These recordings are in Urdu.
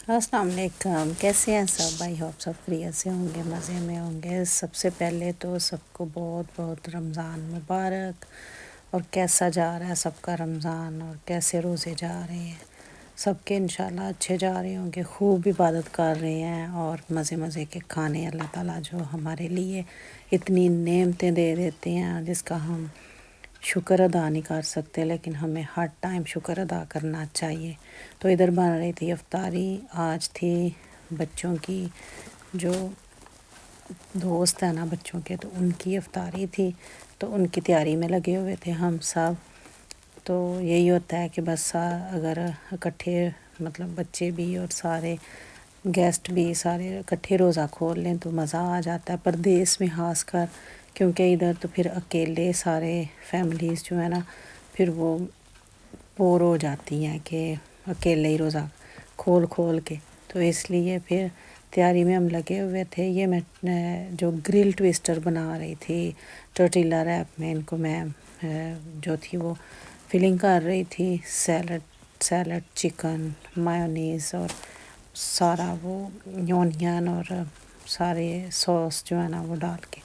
السلام علیکم، کیسے ہیں سب بھائی؟ ہوپ سب خیریت سے ہوں گے، مزے میں ہوں گے۔ سب سے پہلے تو سب کو بہت بہت رمضان مبارک۔ اور کیسا جا رہا ہے سب کا رمضان، اور کیسے روزے جا رہے ہیں سب کے؟ انشاءاللہ اچھے جا رہے ہوں گے، خوب عبادت کر رہے ہیں اور مزے مزے کے کھانے اللہ تعالیٰ جو ہمارے لیے اتنی نعمتیں دے دیتے ہیں جس کا ہم شکر ادا نہیں کر سکتے، لیکن ہمیں ہر ٹائم شکر ادا کرنا چاہیے۔ تو ادھر بن رہی تھی افطاری، آج تھی بچوں کی جو دوست ہیں نا بچوں کے، تو ان کی افطاری تھی، تو ان کی تیاری میں لگے ہوئے تھے ہم سب۔ تو یہی ہوتا ہے کہ بس اگر اکٹھے مطلب بچے بھی اور سارے گیسٹ بھی سارے اکٹھے روزہ کھول لیں تو مزہ آ جاتا ہے، پردیس میں خاص کر، کیونکہ ادھر تو پھر اکیلے سارے فیملیز جو ہے نا پھر وہ بور ہو جاتی ہیں کہ اکیلے ہی روزہ کھول کے، تو اس لیے پھر تیاری میں ہم لگے ہوئے تھے۔ یہ میں جو گرل ٹویسٹر بنا رہی تھی ٹورٹیلا ریپ میں، ان کو میں جو تھی وہ فلنگ کر رہی تھی، سیلڈ چکن مایونیز اور سارا وہ اونین اور سارے سوس جو ہے نا وہ ڈال کے،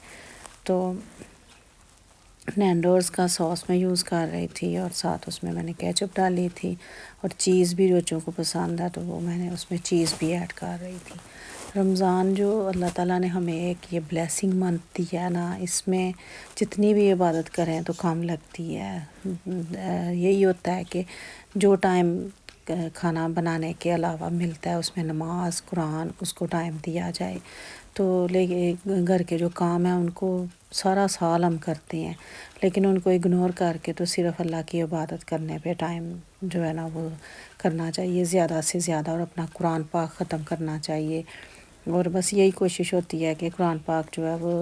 تو نینڈوز کا سوس میں یوز کر رہی تھی، اور ساتھ اس میں نے کیچپ ڈالی تھی، اور چیز بھی بچوں کو پسند ہے تو وہ میں نے اس میں چیز بھی ایڈ کر رہی تھی۔ رمضان جو اللہ تعالیٰ نے ہمیں ایک یہ بلیسنگ منتھ دی ہے نا، اس میں جتنی بھی عبادت کریں تو کم لگتی ہے۔ یہی ہوتا ہے کہ جو ٹائم کھانا بنانے کے علاوہ ملتا ہے اس میں نماز قرآن اس کو ٹائم دیا جائے، تو گھر کے جو کام ہیں ان کو سارا سال ہم کرتے ہیں، لیکن ان کو اگنور کر کے تو صرف اللہ کی عبادت کرنے پہ ٹائم جو ہے نا وہ کرنا چاہیے زیادہ سے زیادہ، اور اپنا قرآن پاک ختم کرنا چاہیے۔ اور بس یہی کوشش ہوتی ہے کہ قرآن پاک جو ہے وہ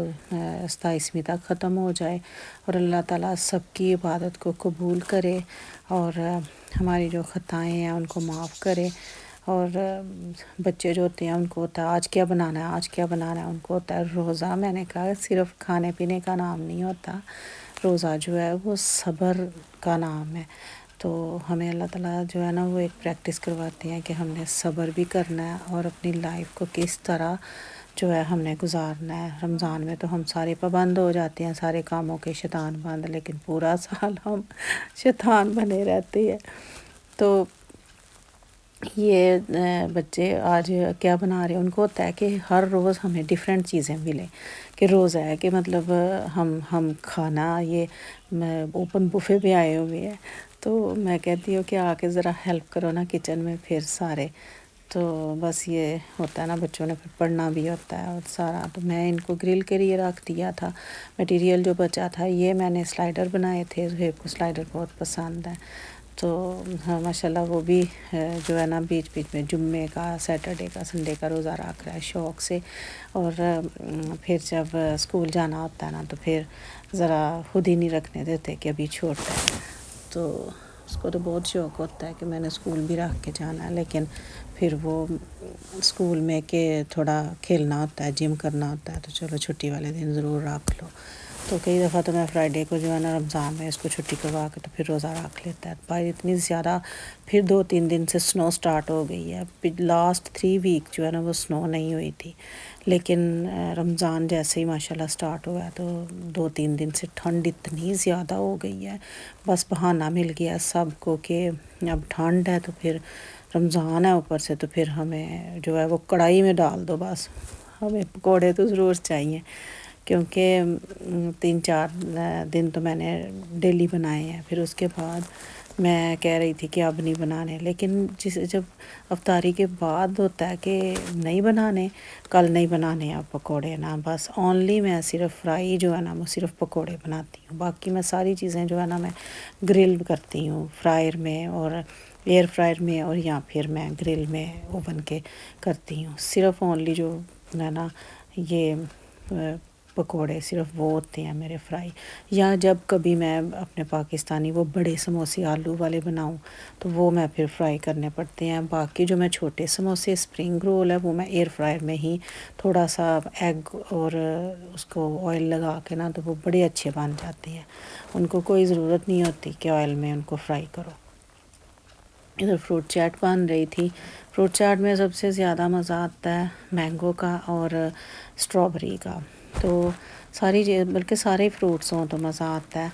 27ویں تک ختم ہو جائے، اور اللہ تعالیٰ سب کی عبادت کو قبول کرے، اور ہماری جو خطائیں ہیں ان کو معاف کرے۔ اور بچے جو ہوتے ہیں ان کو ہوتا ہے آج کیا بنانا ہے، آج کیا بنانا ہے، ان کو ہوتا ہے روزہ۔ میں نے کہا صرف کھانے پینے کا نام نہیں ہوتا، روزہ جو ہے وہ صبر کا نام ہے۔ تو ہمیں اللہ تعالیٰ جو ہے نا وہ ایک پریکٹس کرواتے ہیں کہ ہم نے صبر بھی کرنا ہے، اور اپنی لائف کو کس طرح جو ہے ہم نے گزارنا ہے۔ رمضان میں تو ہم سارے پابند ہو جاتے ہیں سارے کاموں کے، شیطان بند، لیکن پورا سال ہم شیطان بنے رہتے ہیں۔ تو یہ بچے آج کیا بنا رہے ہیں، ان کو ہوتا ہے کہ ہر روز ہمیں ڈیفرنٹ چیزیں ملیں، کہ روزہ ہے کہ مطلب ہم کھانا یہ اوپن بوفے پہ آئے ہوئے ہیں، تو میں کہتی ہوں کہ آ کے ذرا ہیلپ کرو نا کچن میں پھر سارے، تو بس یہ ہوتا ہے نا بچوں نے پھر پڑھنا بھی ہوتا ہے اور سارا۔ تو میں ان کو گرل کے لیے رکھ دیا تھا، مٹیریل جو بچا تھا یہ میں نے سلائڈر بنائے تھے، زہیب کو سلائڈر بہت پسند ہے، تو ماشاء اللہ وہ بھی جو ہے نا بیچ بیچ میں جمعے کا سیٹرڈے کا سنڈے کا روزہ رکھ رہا ہے شوق سے، اور پھر جب اسکول جانا ہوتا ہے نا تو پھر ذرا خود ہی نہیں رکھنے دیتے کہ ابھی چھوٹا ہے، تو اس کو تو بہت شوق ہوتا ہے کہ میں نے اسکول بھی رکھ کے جانا ہے، لیکن پھر وہ اسکول میں کہ تھوڑا کھیلنا ہوتا ہے، جم کرنا ہوتا ہے، تو چلو چھٹی والے دن ضرور رکھ لو۔ تو کئی دفعہ تو میں فرائیڈے کو جو ہے نا رمضان میں اس کو چھٹی کروا کے تو پھر روزہ رکھ لیتا ہے۔ پر اتنی زیادہ پھر 2-3 دن سے سنو سٹارٹ ہو گئی ہے، لاسٹ 3 ویک جو ہے نا وہ سنو نہیں ہوئی تھی، لیکن رمضان جیسے ہی ماشاءاللہ سٹارٹ ہوا ہے تو 2-3 دن سے ٹھنڈ اتنی زیادہ ہو گئی ہے، بس بہانہ مل گیا سب کو کہ اب ٹھنڈ ہے تو پھر رمضان ہے اوپر سے، تو پھر ہمیں جو ہے وہ کڑھائی میں ڈال دو، بس ہمیں پکوڑے تو ضرور چاہیے، کیونکہ 3-4 دن تو میں نے ڈیلی بنائے ہیں، پھر اس کے بعد میں کہہ رہی تھی کہ اب نہیں بنانے، لیکن جب افطاری کے بعد ہوتا ہے کہ نہیں بنانے، کل نہیں بنانے اب پکوڑے نا، بس اونلی میں صرف فرائی جو ہے نا وہ صرف پکوڑے بناتی ہوں، باقی میں ساری چیزیں جو ہے نا میں گرل کرتی ہوں، فرائر میں اور ایئر فرائر میں، اور یا پھر میں گرل میں اوون کے کرتی ہوں، صرف اونلی جو ہے نا یہ پکوڑے صرف وہ ہوتے ہیں میرے فرائی، یا جب کبھی میں اپنے پاکستانی وہ بڑے سموسے آلو والے بناؤں تو وہ میں پھر فرائی کرنے پڑتے ہیں، باقی جو میں چھوٹے سموسے اسپرنگ رول ہے وہ میں ایئر فرائر میں ہی تھوڑا سا ایگ اور اس کو آئل لگا کے نا تو وہ بڑے اچھے بن جاتے ہیں، ان کو کوئی ضرورت نہیں ہوتی کہ آئل میں ان کو فرائی کرو۔ ادھر فروٹ چیٹ بن رہی تھی، فروٹ چاٹ میں سب سے زیادہ مزہ آتا ہے مینگو کا اور اسٹرابری کا، تو ساری بلکہ سارے فروٹس ہوں تو مزہ آتا ہے۔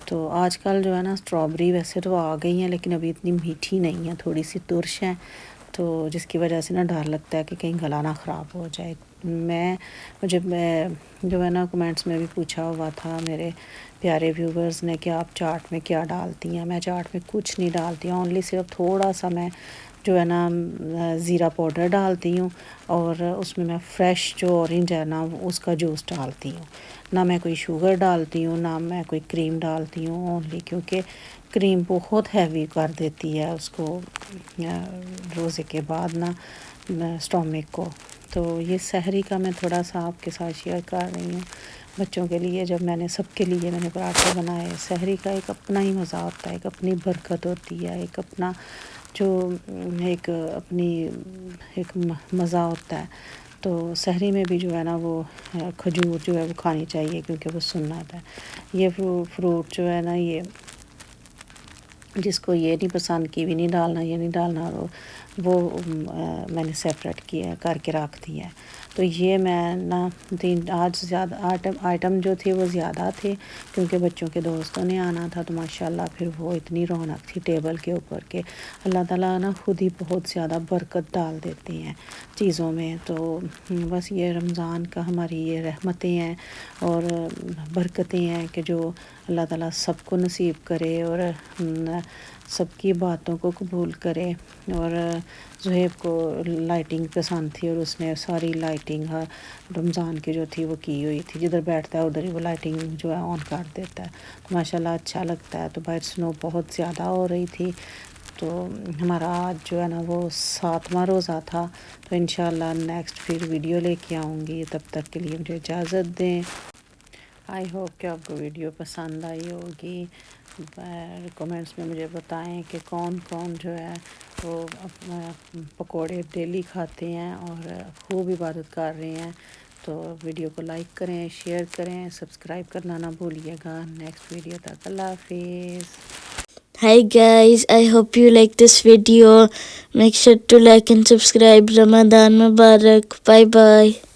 تو آج کل جو ہے نا اسٹرابری ویسے تو آ گئی ہیں لیکن ابھی اتنی میٹھی نہیں ہے، تھوڑی سی ترش ہیں، تو جس کی وجہ سے نا ڈر لگتا ہے کہ کہیں گلا نہ خراب ہو جائے۔ مجھے جو ہے نا کمنٹس میں بھی پوچھا ہوا تھا میرے پیارے ویورز نے کہ آپ چاٹ میں کیا ڈالتی ہیں؟ میں چاٹ میں کچھ نہیں ڈالتی ہوں، اونلی صرف تھوڑا سا میں جو ہے نا زیرہ پاؤڈر ڈالتی ہوں، اور اس میں فریش جو اورنج ہے نا اس کا جوس ڈالتی ہوں، نہ میں کوئی شوگر ڈالتی ہوں نہ میں کوئی کریم ڈالتی ہوں، اونلی کیونکہ کریم بہت ہیوی کر دیتی ہے اس کو روزے کے بعد نا اسٹامک کو۔ تو یہ سحری کا میں تھوڑا سا آپ کے ساتھ شیئر کر رہی ہوں بچوں کے لیے، جب میں نے سب کے لیے میں نے پراٹھے بنائے۔ سحری کا ایک اپنا ہی مزہ ہوتا ہے، ایک اپنی برکت ہوتی ہے، ایک اپنا جو ایک اپنی ایک مزہ ہوتا ہے۔ تو سحری میں بھی جو ہے نا وہ کھجور جو ہے وہ کھانی چاہیے کیونکہ وہ سنت ہے۔ یہ فروٹ جو ہے نا یہ جس کو یہ نہیں پسند کیوی نہیں ڈالنا یہ نہیں ڈالنا وہ میں نے سیپریٹ کیا کر کے رکھ دیا ہے۔ تو یہ میں نا آج زیادہ آئٹم جو تھے وہ زیادہ تھے کیونکہ بچوں کے دوستوں نے آنا تھا، تو ماشاءاللہ پھر وہ اتنی رونق تھی ٹیبل کے اوپر کہ اللہ تعالیٰ نا خود ہی بہت زیادہ برکت ڈال دیتے ہیں چیزوں میں۔ تو بس یہ رمضان کا ہماری یہ رحمتیں ہیں اور برکتیں ہیں کہ جو اللہ تعالیٰ سب کو نصیب کرے اور سب کی باتوں کو قبول کرے۔ اور زہیب کو لائٹنگ پسند تھی اور اس نے ساری لائٹنگ رمضان کی جو تھی وہ کی ہوئی تھی، جدھر بیٹھتا ہے ادھر ہی وہ لائٹنگ جو ہے آن کر دیتا ہے، تو ماشاءاللہ اچھا لگتا ہے۔ تو باہر سنو بہت زیادہ ہو رہی تھی، تو ہمارا آج جو ہے نا وہ 7واں روزہ تھا، تو انشاءاللہ نیکسٹ پھر ویڈیو لے کے آؤں گی، تب تک کے لیے مجھے اجازت دیں۔ آئی ہوپ کہ آپ کو ویڈیو پسند آئی ہوگی۔ کمنٹس میں مجھے بتائیں کہ کون کون جو ہے وہ پکوڑے ڈیلی کھاتے ہیں اور خوب عبادت کر رہے ہیں۔ تو ویڈیو کو لائک کریں، شیئر کریں، سبسکرائب کرنا نہ بھولیے گا۔ نیکسٹ ویڈیو تک اللہ حافظ۔ Hi guys, I hope you like this video. Make sure to like and subscribe. Ramadan Mubarak. Bye bye.